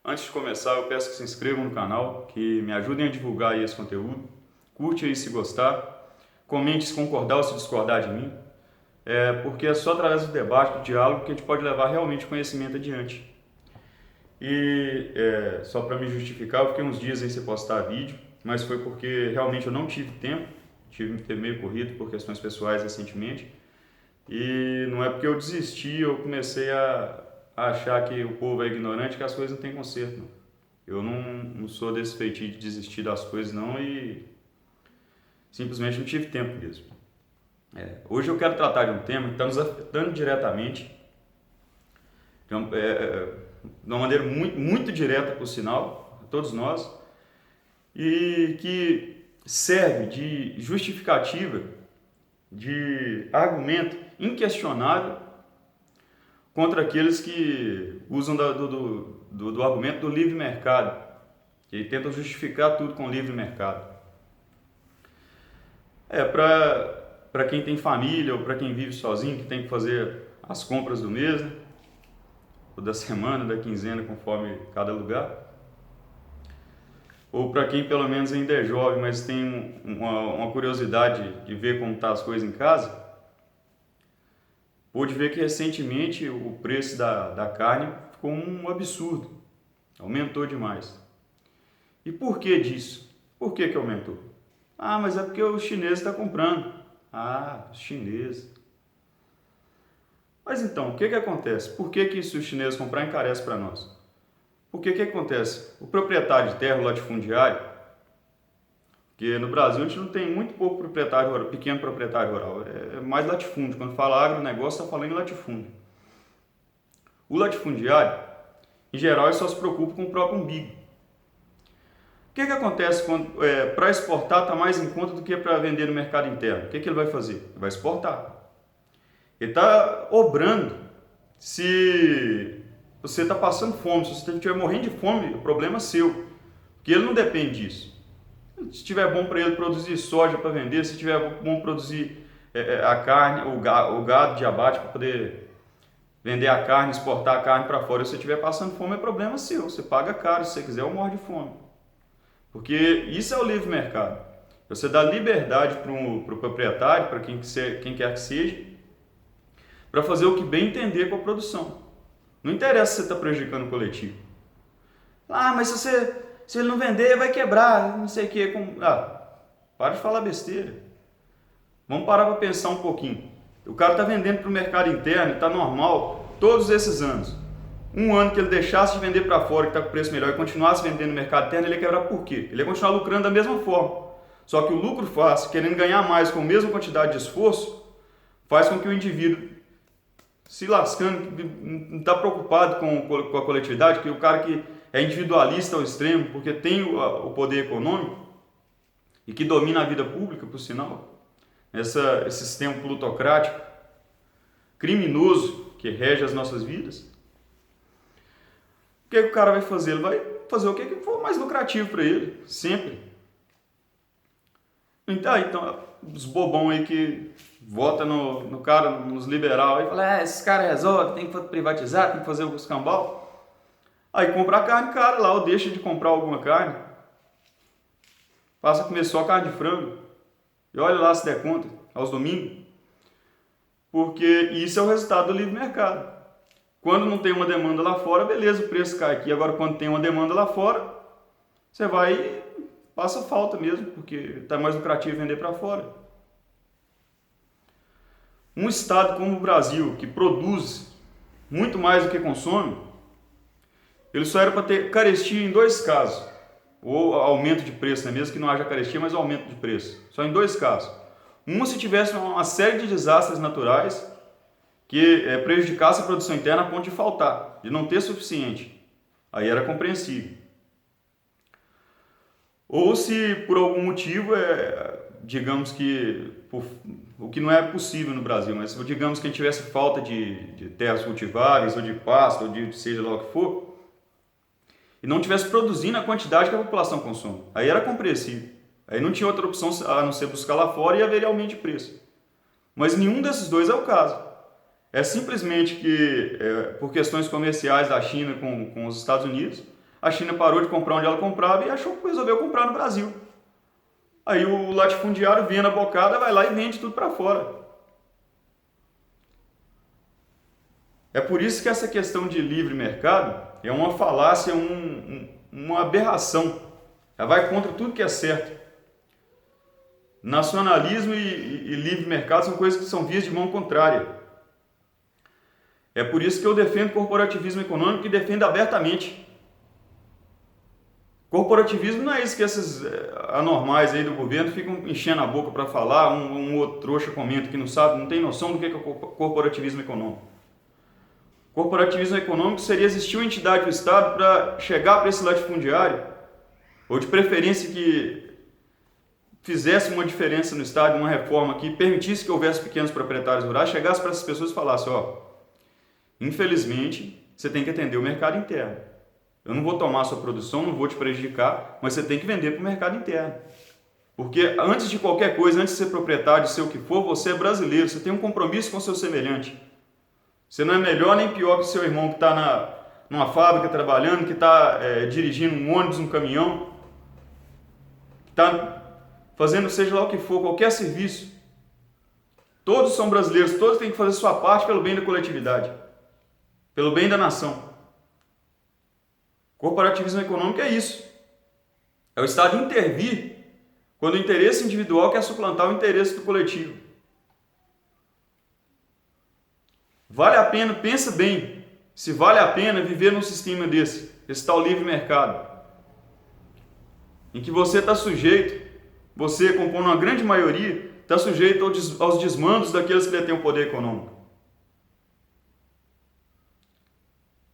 Antes de começar, eu peço que se inscrevam no canal, que me ajudem a divulgar aí esse conteúdo. Curte aí se gostar, comente se concordar ou se discordar de mim, porque é só através do debate, do diálogo, que a gente pode levar realmente conhecimento adiante. Só para me justificar, eu fiquei uns dias aí sem postar vídeo, mas foi porque realmente eu não tive tempo, tive meio corrido por questões pessoais recentemente, e não é porque eu desisti, eu comecei a achar que o povo é ignorante, que as coisas não têm conserto, não. Eu não sou desse feitio de desistir das coisas, não, e simplesmente não tive tempo mesmo. Hoje eu quero tratar de um tema que está nos afetando diretamente, de uma maneira muito, muito direta, por sinal, a todos nós, e que serve de justificativa, de argumento inquestionável contra aqueles que usam do argumento do livre mercado, que tentam justificar tudo com o livre mercado. Para quem tem família ou para quem vive sozinho, que tem que fazer as compras do mês, né? Ou da semana, da quinzena, conforme cada lugar. Ou para quem pelo menos ainda é jovem, mas tem uma curiosidade de ver como estão as coisas em casa, pôde ver que recentemente o preço da carne ficou um absurdo, aumentou demais. E por que disso? Por que aumentou? Ah, mas é porque o chinês está comprando. Ah, os chineses. Mas então, o que acontece? Por que se os chineses comprar encarece para nós? Porque o que acontece? O proprietário de terra, o latifundiário, porque no Brasil a gente não tem muito pouco proprietário rural, pequeno proprietário rural, é mais latifúndio. Quando fala agronegócio, está falando em latifúndio. O latifundiário, em geral, ele só se preocupa com o próprio umbigo. O que acontece quando para exportar está mais em conta do que para vender no mercado interno? O que ele vai fazer? Ele vai exportar. Ele está obrando. Se você está passando fome, se você estiver morrendo de fome, o problema é seu, porque ele não depende disso. Se estiver bom para ele produzir soja para vender, se estiver bom produzir a carne, o gado de abate para poder vender a carne, exportar a carne para fora, se você estiver passando fome, é problema seu. Você paga caro, se você quiser, ou morre de fome. Porque isso é o livre mercado. Você dá liberdade para o proprietário, para quem quer que seja, para fazer o que bem entender com a produção. Não interessa se você está prejudicando o coletivo. Ah, mas se ele não vender, vai quebrar, não sei o que. Para de falar besteira. Vamos parar para pensar um pouquinho. O cara está vendendo para o mercado interno, está normal, todos esses anos. Um ano que ele deixasse de vender para fora, que está com preço melhor, e continuasse vendendo no mercado interno, ele ia quebrar por quê? Ele ia continuar lucrando da mesma forma. Só que o lucro fácil, querendo ganhar mais com a mesma quantidade de esforço, faz com que o indivíduo se lascando, não está preocupado com a coletividade, que o cara que é individualista ao extremo, porque tem o poder econômico e que domina a vida pública, por sinal, esse sistema plutocrático, criminoso, que rege as nossas vidas, o que o cara vai fazer? Ele vai fazer o que for mais lucrativo para ele, sempre. Então, os bobão aí que vota no cara, nos liberal, aí fala, esses caras resolvem, tem que privatizar, tem que fazer o escambau. Aí compra a carne cara lá, ou deixa de comprar alguma carne, passa a comer só carne de frango, e olha lá se der conta, aos domingos, porque isso é o resultado do livre mercado. Quando não tem uma demanda lá fora, beleza, o preço cai aqui. Agora, quando tem uma demanda lá fora, você vai e passa falta mesmo, porque está mais lucrativo vender para fora. Um estado como o Brasil, que produz muito mais do que consome, ele só era para ter carestia em dois casos, ou aumento de preço, não é mesmo que não haja carestia, mas aumento de preço. Só em dois casos. Um, se tivesse uma série de desastres naturais que prejudicasse a produção interna a ponto de faltar, de não ter suficiente. Aí era compreensível. Ou se por algum motivo, digamos que, o que não é possível no Brasil, mas digamos que a gente tivesse falta de terras cultiváveis, ou de pasto, ou de seja lá o que for, e não tivesse produzindo a quantidade que a população consome. Aí era compreensível. Aí não tinha outra opção a não ser buscar lá fora e haveria aumento de preço. Mas nenhum desses dois é o caso. É simplesmente que, por questões comerciais da China com os Estados Unidos, a China parou de comprar onde ela comprava e achou que resolveu comprar no Brasil. Aí o latifundiário, vendo a bocada, vai lá e vende tudo para fora. É por isso que essa questão de livre mercado é uma falácia, uma aberração. Ela vai contra tudo que é certo. Nacionalismo e livre mercado são coisas que são vias de mão contrária. É por isso que eu defendo corporativismo econômico e defendo abertamente. Corporativismo não é isso que esses anormais aí do governo ficam enchendo a boca para falar, um outro trouxa comenta que não sabe, não tem noção do que é corporativismo econômico. Corporativismo econômico seria existir uma entidade do Estado para chegar para esse latifundiário, ou de preferência que fizesse uma diferença no Estado, uma reforma que permitisse que houvesse pequenos proprietários rurais, chegasse para essas pessoas e falasse, infelizmente, você tem que atender o mercado interno. Eu não vou tomar a sua produção, não vou te prejudicar, mas você tem que vender para o mercado interno. Porque antes de qualquer coisa, antes de ser proprietário, de ser o que for, você é brasileiro, você tem um compromisso com o seu semelhante. Você não é melhor nem pior que o seu irmão que está numa fábrica trabalhando, que está dirigindo um ônibus, um caminhão, que está fazendo seja lá o que for, qualquer serviço. Todos são brasileiros, todos têm que fazer sua parte pelo bem da coletividade, pelo bem da nação. Corporativismo econômico é isso. É o Estado intervir quando o interesse individual quer suplantar o interesse do coletivo. Vale a pena, pensa bem, se vale a pena viver num sistema esse tal livre mercado, em que você está sujeito, você compondo uma grande maioria, está sujeito aos desmandos daqueles que detêm o poder econômico.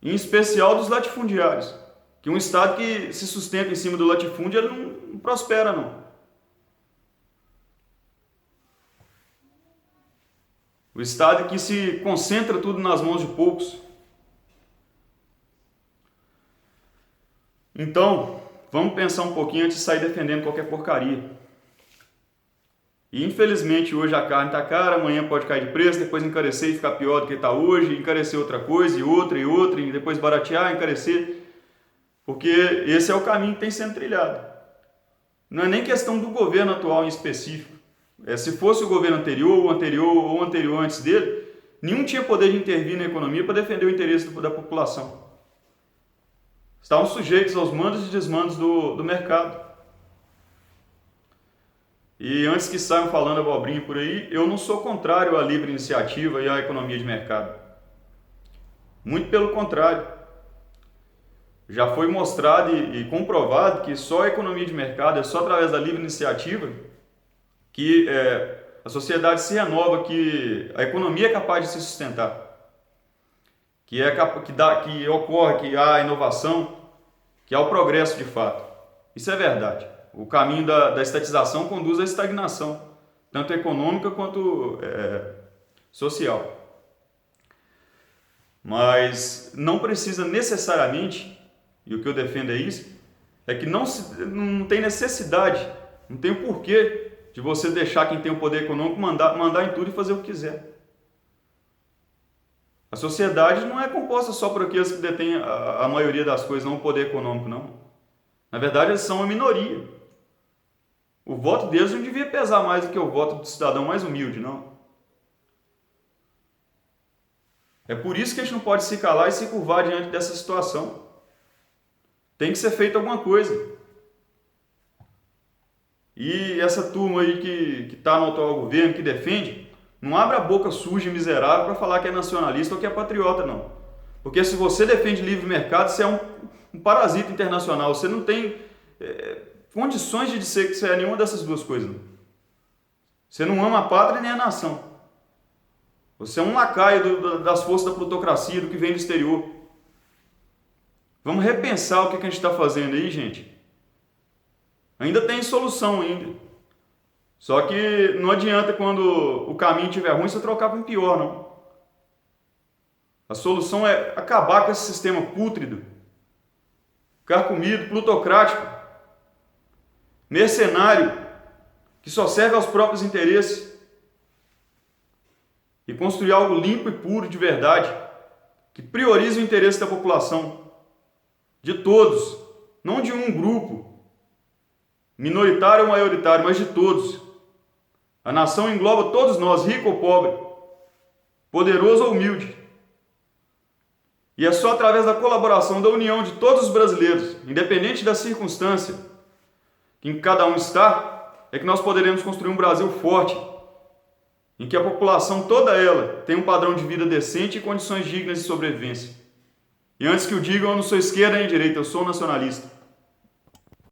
Em especial dos latifundiários. Que um Estado que se sustenta em cima do latifúndio, ele não prospera, não. O Estado que se concentra tudo nas mãos de poucos. Então, vamos pensar um pouquinho antes de sair defendendo qualquer porcaria. E infelizmente hoje a carne está cara, amanhã pode cair de preço, depois encarecer e ficar pior do que está hoje, encarecer outra coisa, e outra, e depois baratear, encarecer. Porque esse é o caminho que tem sendo trilhado. Não é nem questão do governo atual em específico. Se fosse o governo anterior, ou anterior antes dele, nenhum tinha poder de intervir na economia para defender o interesse da população. Estavam sujeitos aos mandos e desmandos do mercado. E antes que saiam falando abobrinha por aí, eu não sou contrário à livre iniciativa e à economia de mercado. Muito pelo contrário. Já foi mostrado e comprovado que só a economia de mercado, é só através da livre iniciativa que a sociedade se renova, que a economia é capaz de se sustentar, que ocorre, que há inovação, que há o progresso de fato. Isso é verdade. O caminho da estatização conduz à estagnação, tanto econômica quanto social. Mas não precisa necessariamente, e o que eu defendo é isso, é que não tem necessidade, não tem o porquê de você deixar quem tem o poder econômico mandar em tudo e fazer o que quiser. A sociedade não é composta só por aqueles que detêm a maioria das coisas, não o poder econômico, não. Na verdade, eles são uma minoria. O voto deles não devia pesar mais do que o voto do cidadão mais humilde, não. É por isso que a gente não pode se calar e se curvar diante dessa situação. Tem que ser feito alguma coisa. E essa turma aí que está no atual governo, que defende, não abre a boca suja e miserável para falar que é nacionalista ou que é patriota, não. Porque se você defende livre mercado, você é um parasita internacional. Você não tem condições de dizer que você é nenhuma dessas duas coisas. Não. Você não ama a pátria nem a nação. Você é um lacaio das forças da plutocracia, do que vem do exterior. Vamos repensar o que a gente está fazendo aí, gente. Ainda tem solução ainda. Só que não adianta quando o caminho estiver ruim você trocar para um pior, não. A solução é acabar com esse sistema pútrido, carcomido, plutocrático, mercenário, que só serve aos próprios interesses, e construir algo limpo e puro de verdade, que priorize o interesse da população, de todos, não de um grupo, minoritário ou maioritário, mas de todos. A nação engloba todos nós, rico ou pobre, poderoso ou humilde. E é só através da colaboração, da união de todos os brasileiros, independente da circunstância em que cada um está, é que nós poderemos construir um Brasil forte, em que a população toda ela tem um padrão de vida decente e condições dignas de sobrevivência. E antes que o digam, eu não sou esquerda nem direita, eu sou nacionalista.